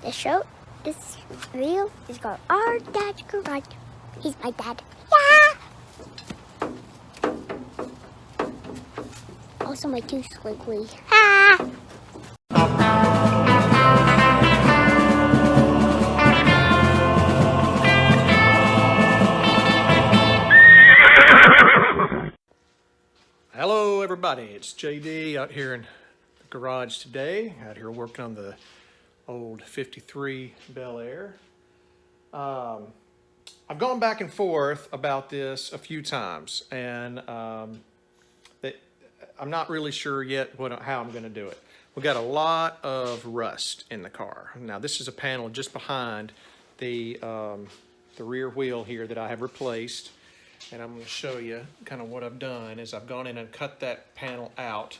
The show is real. It's called Our Dad's Garage. He's my dad. Yeah! Also my tooth squiggly. Ha! Hello everybody, it's JD out here in the garage today, out here working on the old 53 Bel Air. I've gone back and forth about this a few times, and I'm not really sure yet how I'm going to do it. We got a lot of rust in the car. Now this is a panel just behind the rear wheel here that I have replaced. And I'm going to show you kind of what I've done is I've gone in and cut that panel out.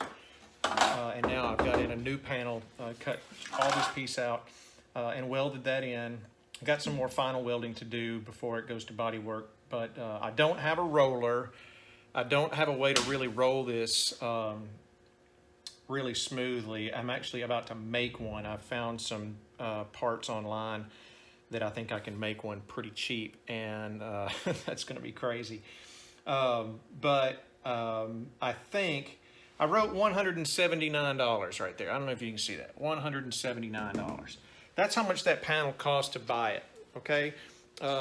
And now I've got in a new panel, cut all this piece out and welded that in. I've got some more final welding to do before it goes to body work. But I don't have a roller. I don't have a way to really roll this really smoothly. I'm actually about to make one. I found some parts online that I think I can make one pretty cheap, and that's going to be crazy. But I think I wrote $179 right there. I don't know if you can see that. $179. That's how much that panel cost to buy it. Okay.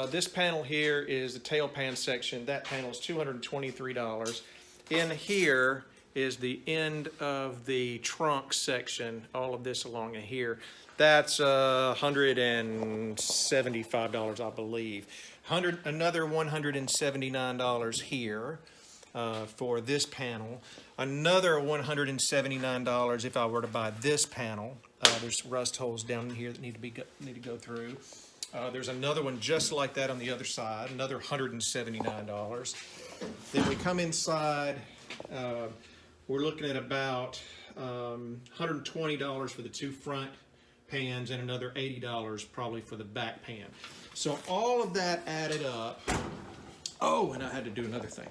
This panel here is the tail pan section. That panel is $223. In here is the end of the trunk section. All of this along in here. That's $175, I believe. Another $179 here for this panel. Another $179 if I were to buy this panel. There's rust holes down in here that need to go through. There's another one just like that on the other side. Another $179. Then we come inside. We're looking at about $120 for the two front pans and another $80 probably for the back pan. So all of that added up. Oh, and I had to do another thing.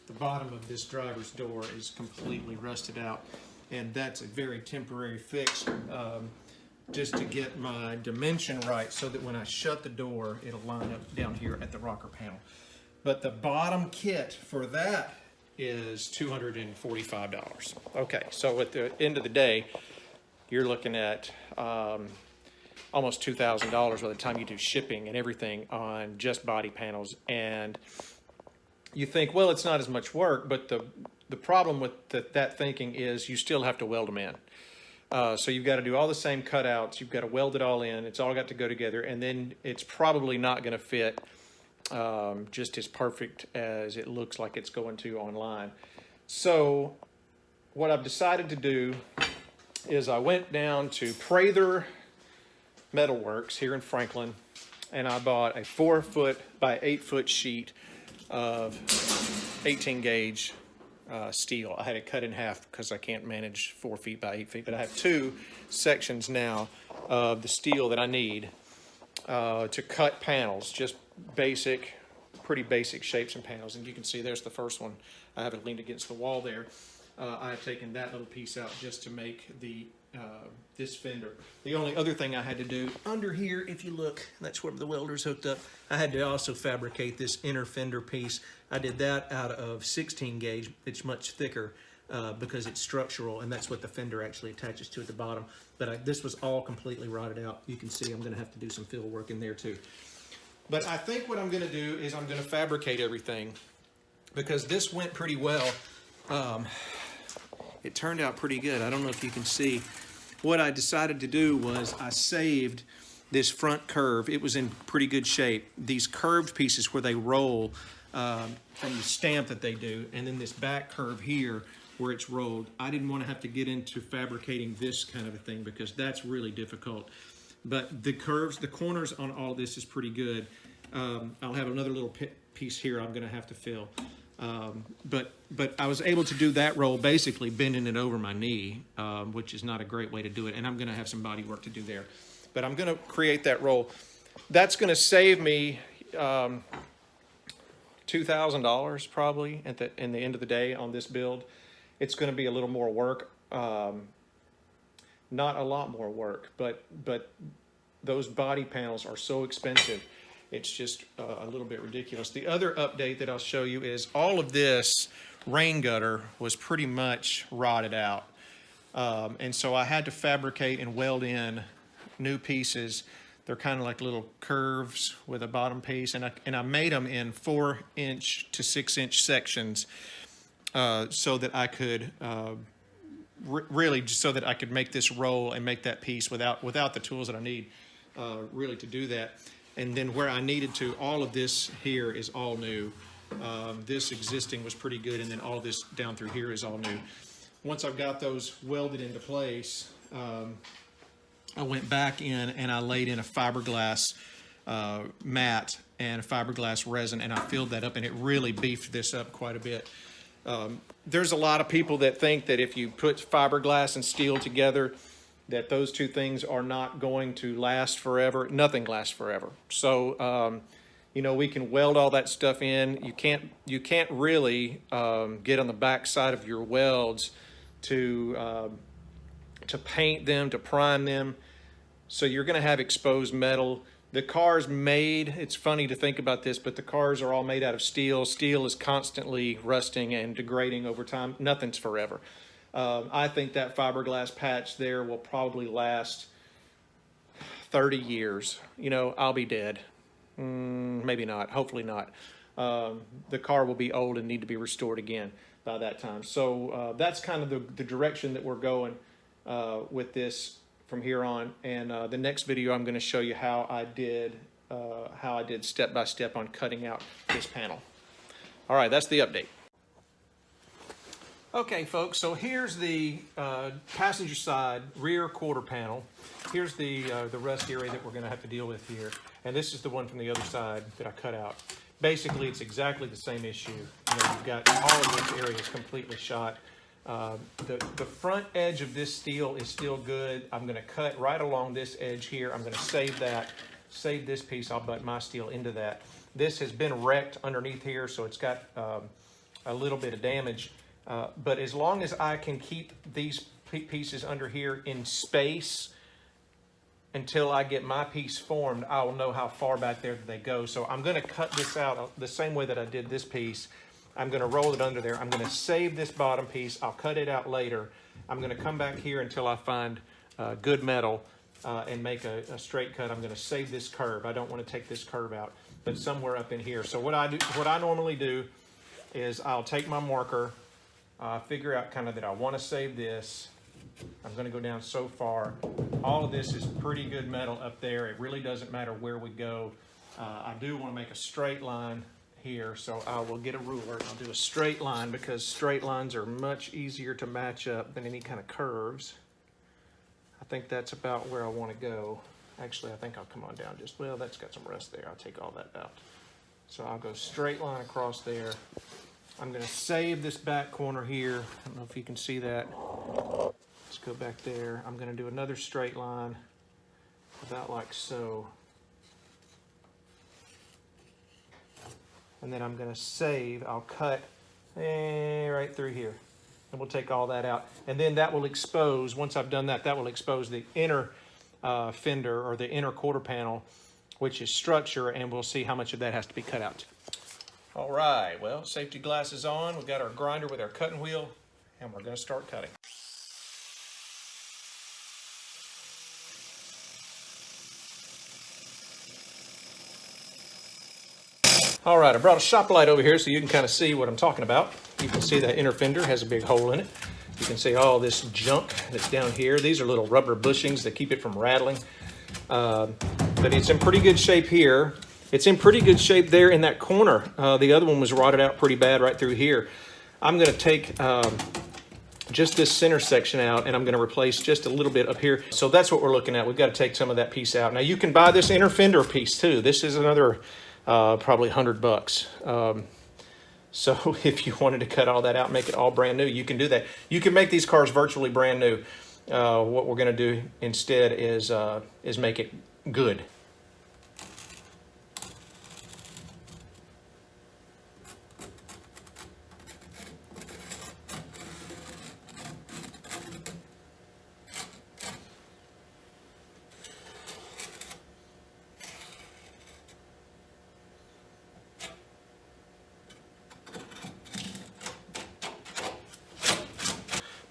The bottom of this driver's door is completely rusted out, and that's a very temporary fix just to get my dimension right so that when I shut the door, it'll line up down here at the rocker panel. But the bottom kit for that is $245. Okay, so at the end of the day, you're looking at almost $2,000 by the time you do shipping and everything on just body panels. And you think, well, it's not as much work, but the problem with that thinking is you still have to weld them in. So you've got to do all the same cutouts. You've got to weld it all in. It's all got to go together, and then it's probably not going to fit just as perfect as it looks like it's going to online. So what I've decided to do is I went down to Prather Metalworks here in Franklin, and I bought a 4-foot by 8-foot sheet of 18 gauge steel. I had it cut in half because I can't manage 4 feet by 8 feet, but I have 2 sections now of the steel that I need to cut panels, just pretty basic shapes and panels. And you can see there's the first one. I have it leaned against the wall there. I have taken that little piece out just to make this fender. The only other thing I had to do under here, if you look, that's where the welder's hooked up. I had to also fabricate this inner fender piece. I did that out of 16 gauge. It's much thicker because it's structural, and that's what the fender actually attaches to at the bottom. But this was all completely rotted out. You can see I'm going to have to do some fill work in there too. But I think what I'm going to do is I'm going to fabricate everything because this went pretty well. It turned out pretty good. I don't know if you can see. What I decided to do was I saved this front curve. It was in pretty good shape. These curved pieces where they roll from the stamp that they do, and then this back curve here where it's rolled. I didn't want to have to get into fabricating this kind of a thing because that's really difficult. But the curves, the corners on all this is pretty good. I'll have another little piece here I'm going to have to fill. But I was able to do that roll basically bending it over my knee, which is not a great way to do it. And I'm going to have some body work to do there. But I'm going to create that roll. That's going to save me $2,000 probably in the end of the day on this build. It's going to be a little more work. not a lot more work, but those body panels are so expensive. It's just a little bit ridiculous. The other update that I'll show you is all of this rain gutter was pretty much rotted out. And so I had to fabricate and weld in new pieces. They're kind of like little curves with a bottom piece. And I made them in 4-inch to 6-inch sections so that I could really just so that I could make this roll and make that piece without the tools that I need really to do that. And then where I needed to, all of this here is all new. This existing was pretty good, and then all of this down through here is all new. Once I've got those welded into place, I went back in and I laid in a fiberglass mat and a fiberglass resin, and I filled that up, and it really beefed this up quite a bit. There's a lot of people that think that if you put fiberglass and steel together, that those two things are not going to last forever. Nothing lasts forever. So, you know, we can weld all that stuff in. You can't really get on the back side of your welds to paint them, to prime them. So you're going to have exposed metal. The car's made, it's funny to think about this, but the cars are all made out of steel. Steel is constantly rusting and degrading over time. Nothing's forever. I think that fiberglass patch there will probably last 30 years. You know, I'll be dead. Maybe not, hopefully not. The car will be old and need to be restored again by that time. So that's kind of the direction that we're going with this from here on. And the next video, I'm going to show you how I did step by step on cutting out this panel. All right, that's the update. Okay, folks, so here's the passenger side rear quarter panel. Here's the rust area that we're going to have to deal with here. And this is the one from the other side that I cut out. Basically, it's exactly the same issue. You know, you've got all of this area is completely shot. The front edge of this steel is still good. I'm going to cut right along this edge here. I'm going to save this piece. I'll butt my steel into that. This has been wrecked underneath here, so it's got a little bit of damage. But as long as I can keep these pieces under here in space until I get my piece formed, I will know how far back there they go. So I'm going to cut this out the same way that I did this piece. I'm going to roll it under there. I'm going to save this bottom piece. I'll cut it out later. I'm going to come back here until I find good metal and make a straight cut. I'm going to save this curve. I don't want to take this curve out, but somewhere up in here. So what I normally do is I'll take my marker, figure out kind of that I want to save this. I'm going to go down so far. All of this is pretty good metal up there. It really doesn't matter where we go. I do want to make a straight line here, so I will get a ruler and I'll do a straight line because straight lines are much easier to match up than any kind of curves. I think that's about where I want to go. Actually, I think I'll come on down just, well, that's got some rust there. I'll take all that out. So I'll go straight line across there. I'm going to save this back corner here. I don't know if you can see that. Let's go back there. I'm going to do another straight line about like so. And then I'm going to save. I'll cut right through here. And we'll take all that out. And then that will expose, once I've done that, that will expose the inner fender or the inner quarter panel, which is structure, and we'll see how much of that has to be cut out. All right, well, safety glasses on. We've got our grinder with our cutting wheel, and we're going to start cutting. All right, I brought a shop light over here so you can kind of see what I'm talking about. You can see that inner fender has a big hole in it. You can see all this junk that's down here. These are little rubber bushings that keep it from rattling. But it's in pretty good shape here. It's in pretty good shape there in that corner. The other one was rotted out pretty bad right through here. I'm going to take just this center section out, and I'm going to replace just a little bit up here. So that's what we're looking at. We've got to take some of that piece out. Now you can buy this inner fender piece too. This is another probably $100. So if you wanted to cut all that out and make it all brand new, you can do that. You can make these cars virtually brand new. What we're going to do instead is make it good.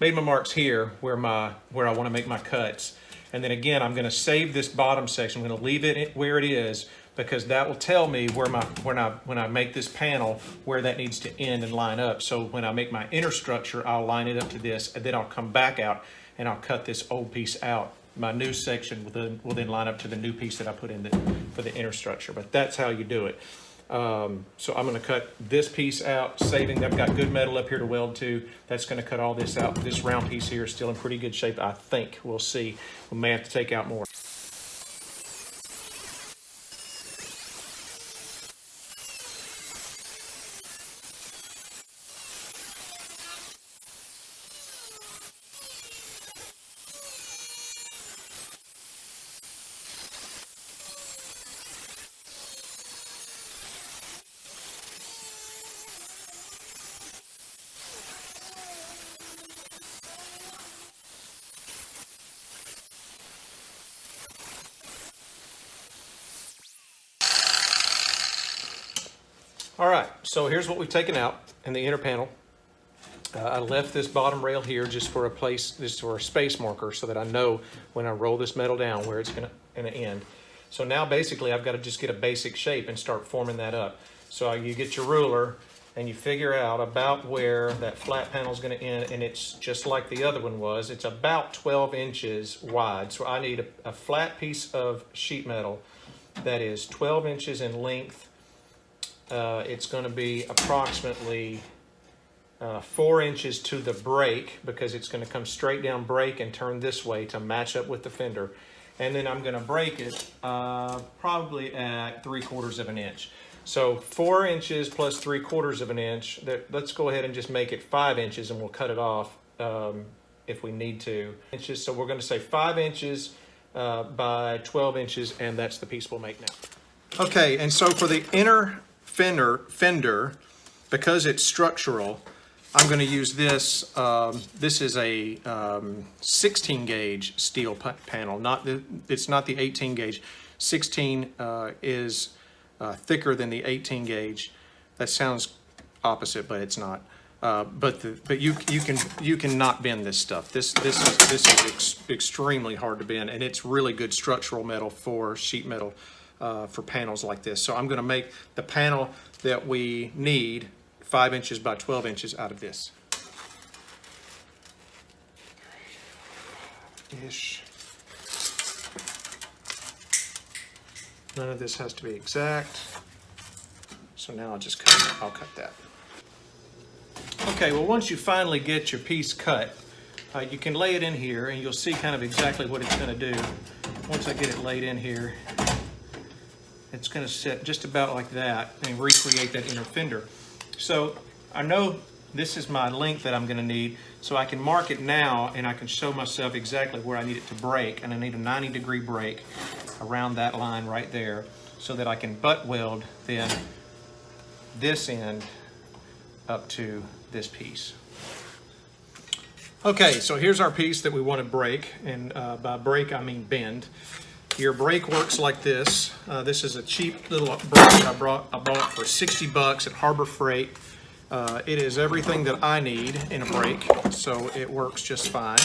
made my marks here where I want to make my cuts. And then again, I'm going to save this bottom section. I'm going to leave it where it is, because that will tell me where when I make this panel, where that needs to end and line up. So when I make my inner structure, I'll line it up to this, and then I'll come back out and I'll cut this old piece out. My new section will then line up to the new piece that I put in for the inner structure. But that's how you do it. So I'm going to cut this piece out, saving. I've got good metal up here to weld to. That's going to cut all this out. This round piece here is still in pretty good shape, I think. We'll see. We may have to take out more. All right, so here's what we've taken out in the inner panel. I left this bottom rail here just for a space marker, so that I know when I roll this metal down where it's gonna end. So now basically I've got to just get a basic shape and start forming that up. So you get your ruler and you figure out about where that flat panel is going to end, and it's just like the other one was. It's about 12 inches wide. So I need a flat piece of sheet metal that is 12 inches in length. It's going to be approximately 4 inches to the brake, because it's going to come straight down brake and turn this way to match up with the fender. And then I'm going to brake it probably at 3/4 of an inch. So 4 inches plus 3/4 of an inch. Let's go ahead and just make it 5 inches, and we'll cut it off if we need to. So we're going to say 5 inches by 12 inches, and that's the piece we'll make now. Okay, and so for the inner fender, because it's structural, I'm going to use this. This is a 16 gauge steel panel. It's not the 18 gauge. 16 is thicker than the 18 gauge. That sounds opposite, but it's not. But you can not bend this stuff. This is extremely hard to bend, and it's really good structural metal for sheet metal. For panels like this. So I'm going to make the panel that we need 5 inches by 12 inches out of this. Ish. None of this has to be exact. So now I'll cut that. Okay, well, once you finally get your piece cut, you can lay it in here and you'll see kind of exactly what it's going to do. Once I get it laid in here, it's going to sit just about like that and recreate that inner fender. So I know this is my length that I'm going to need, so I can mark it now and I can show myself exactly where I need it to break. And I need a 90-degree break around that line right there, so that I can butt weld then this end up to this piece. Okay, so here's our piece that we want to break, and by break I mean bend. Your brake works like this. This is a cheap little brake I bought for 60 bucks at Harbor Freight. It is everything that I need in a brake, so it works just fine.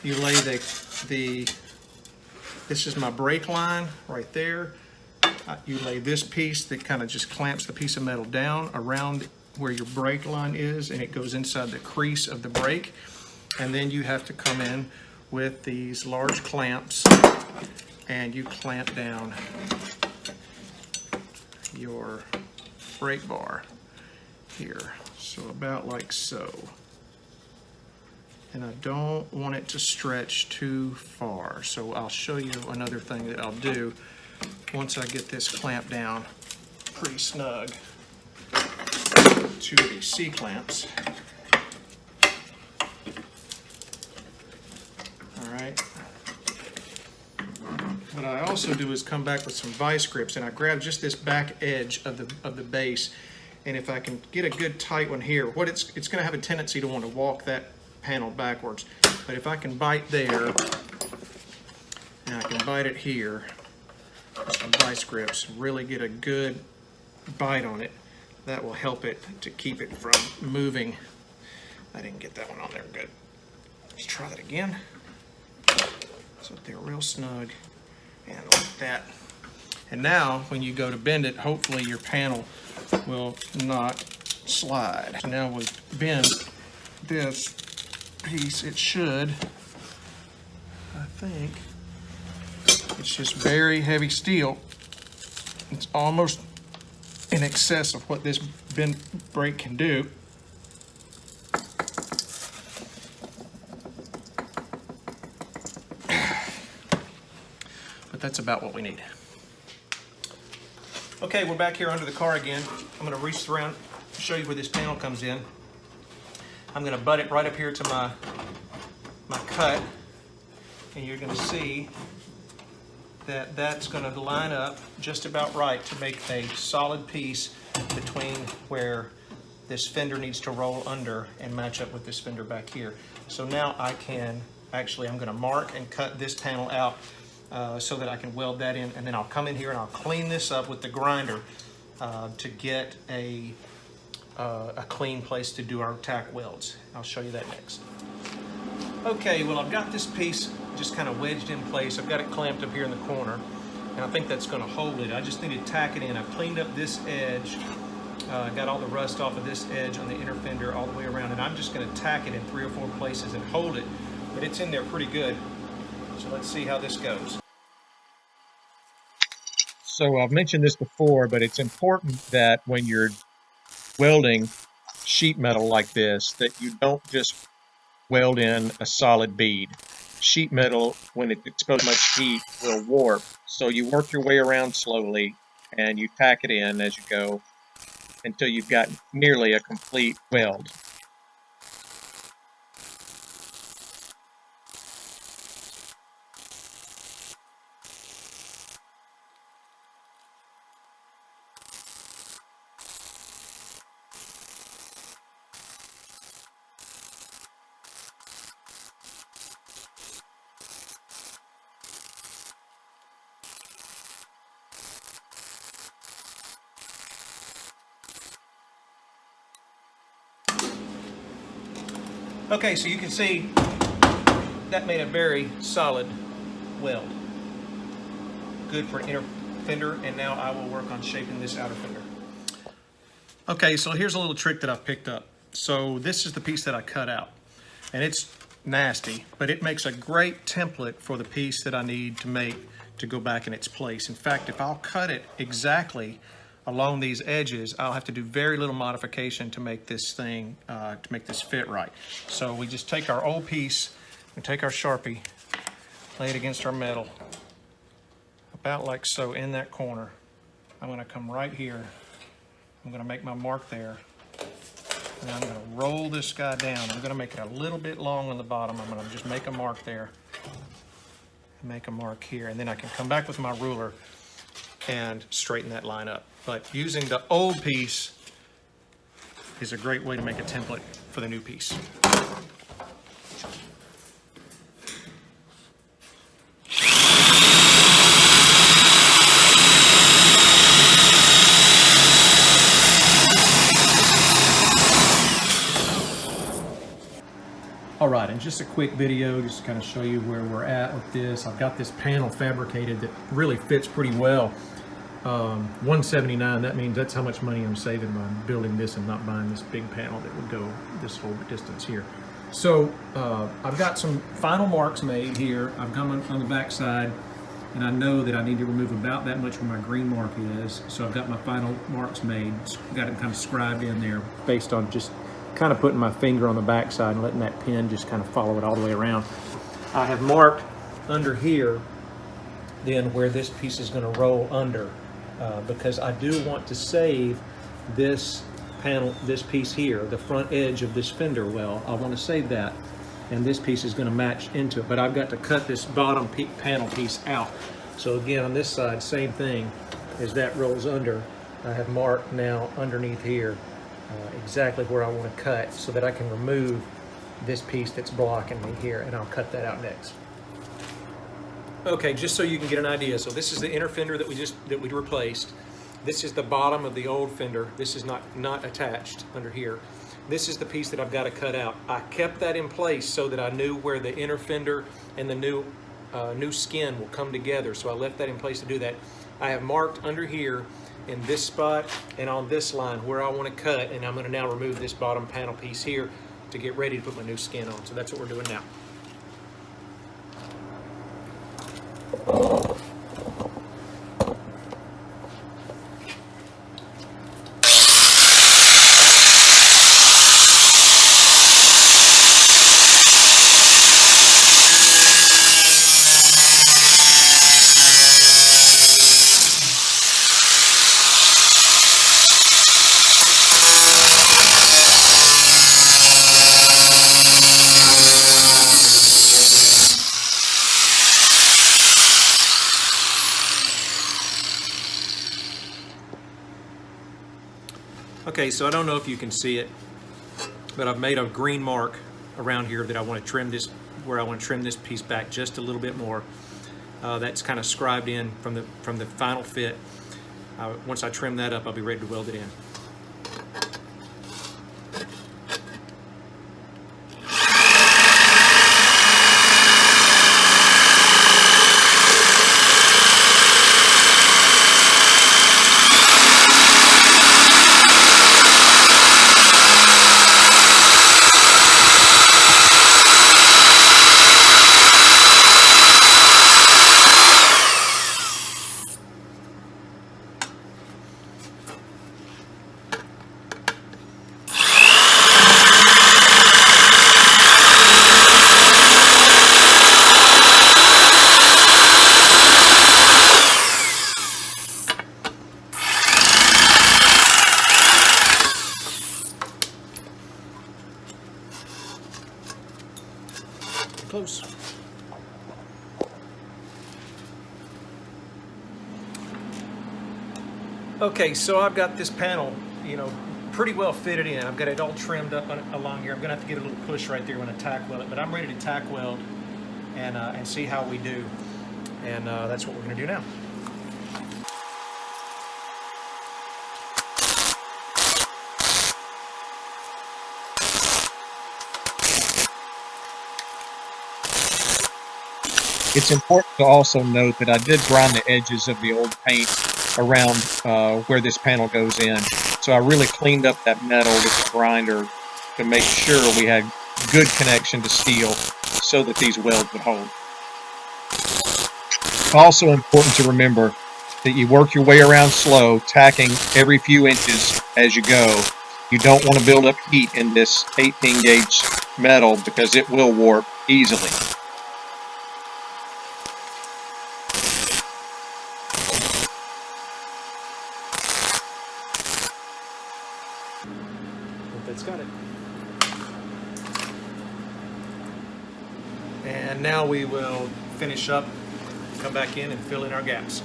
You lay this is my brake line right there. You lay this piece that kind of just clamps the piece of metal down around where your brake line is, and it goes inside the crease of the brake. And then you have to come in with these large clamps, and you clamp down your brake bar here. So about like so. And I don't want it to stretch too far. So I'll show you another thing that I'll do once I get this clamped down pretty snug to the C-clamps. All right. What I also do is come back with some vice grips, and I grab just this back edge of the base, and if I can get a good tight one here, it's going to have a tendency to want to walk that panel backwards. But if I can bite there, and I can bite it here with some vice grips, really get a good bite on it, that will help it to keep it from moving. I didn't get that one on there good. Let's try that again. So they're real snug and like that. And now when you go to bend it, hopefully your panel will not slide. So now we bend this piece. It should, I think, it's just very heavy steel. It's almost in excess of what this bend brake can do. But that's about what we need. Okay, we're back here under the car again. I'm going to reach around, show you where this panel comes in. I'm going to butt it right up here to my cut, and you're going to see that that's going to line up just about right to make a solid piece between where this fender needs to roll under and match up with this fender back here. So now I can, actually I'm going to mark and cut this panel out so that I can weld that in, and then I'll come in here and I'll clean this up with the grinder to get a clean place to do our tack welds. I'll show you that next. Okay, well I've got this piece just kind of wedged in place. I've got it clamped up here in the corner, and I think that's going to hold it. I just need to tack it in. I've cleaned up this edge, got all the rust off of this edge on the inner fender all the way around, and I'm just going to tack it in 3 or 4 places and hold it, but it's in there pretty good. So let's see how this goes. So I've mentioned this before, but it's important that when you're welding sheet metal like this, that you don't just weld in a solid bead. Sheet metal, when it's exposed to much heat, will warp. So you work your way around slowly and you tack it in as you go until you've got nearly a complete weld. Okay, so you can see that made a very solid weld. Good for an inner fender, and now I will work on shaping this outer fender. Okay, so here's a little trick that I've picked up. So this is the piece that I cut out, and it's nasty, but it makes a great template for the piece that I need to make to go back in its place. In fact, if I'll cut it exactly along these edges, I'll have to do very little modification to make this thing, to make this fit right. So we just take our old piece, we take our Sharpie, lay it against our metal, about like so in that corner. I'm gonna come right here, I'm gonna make my mark there, and I'm gonna roll this guy down. I'm gonna make it a little bit long on the bottom. I'm gonna just make a mark there, and make a mark here, and then I can come back with my ruler and straighten that line up. But using the old piece is a great way to make a template for the new piece. All right, and just a quick video just to kind of show you where we're at with this. I've got this panel fabricated that really fits pretty well. $179, that means that's how much money I'm saving by building this and not buying this big panel that would go this whole distance here. So I've got some final marks made here. I've come on the back side, and I know that I need to remove about that much where my green mark is. So I've got my final marks made, got it kind of scribed in there based on just kind of putting my finger on the back side and letting that pen just kind of follow it all the way around. I have marked under here then where this piece is going to roll under. Because I do want to save this panel, this piece here, the front edge of this fender well. I want to save that, and this piece is going to match into it. But I've got to cut this bottom panel piece out. So again, on this side, same thing. As that rolls under, I have marked now underneath here exactly where I want to cut, so that I can remove this piece that's blocking me here, and I'll cut that out next. Okay, just so you can get an idea, so this is the inner fender that we replaced. This is the bottom of the old fender. This is not attached under here. This is the piece that I've got to cut out. I kept that in place so that I knew where the inner fender and the new skin will come together. So I left that in place to do that. I have marked under here in this spot and on this line where I want to cut, and I'm going to now remove this bottom panel piece here to get ready to put my new skin on. So that's what we're doing now. Okay, so I don't know if you can see it, but I've made a green mark around here that I want to trim this, where I want to trim this piece back just a little bit more. That's kind of scribed in from the final fit. Once I trim that up, I'll be ready to weld it in. Close. Okay, so I've got this panel, pretty well fitted in. I've got it all trimmed up along here. I'm gonna have to get a little push right there when I tack weld it, but I'm ready to tack weld and see how we do. And that's what we're gonna do now. It's important to also note that I did grind the edges of the old paint around where this panel goes in. So I really cleaned up that metal with the grinder to make sure we had good connection to steel so that these welds would hold. Also important to remember that you work your way around slow, tacking every few inches as you go. You don't want to build up heat in this 18 gauge metal because it will warp easily. That's got it. And now we will finish up, come back in and fill in our gaps.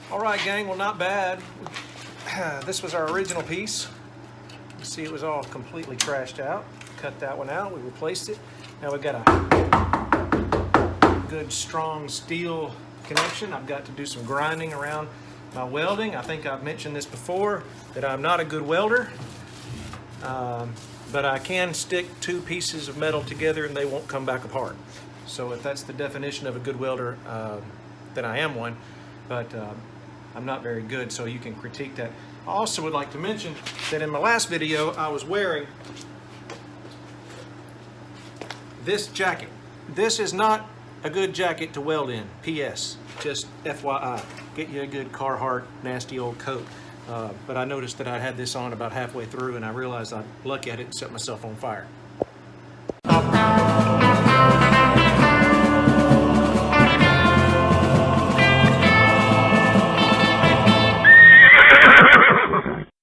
All right, gang, well, not bad. This was our original piece. You see it was all completely trashed out. Cut that one out, we replaced it. Now we've got a good, strong steel connection. I've got to do some grinding around my welding. I think I've mentioned this before, that I'm not a good welder, but I can stick two pieces of metal together and they won't come back apart. So if that's the definition of a good welder, then I am one, but I'm not very good, so you can critique that. I also would like to mention that in my last video, I was wearing this jacket. This is not a good jacket to weld in, P.S., just FYI. Get you a good Carhartt nasty old coat. But I noticed that I had this on about halfway through and I realized I'd look at it and set myself on fire.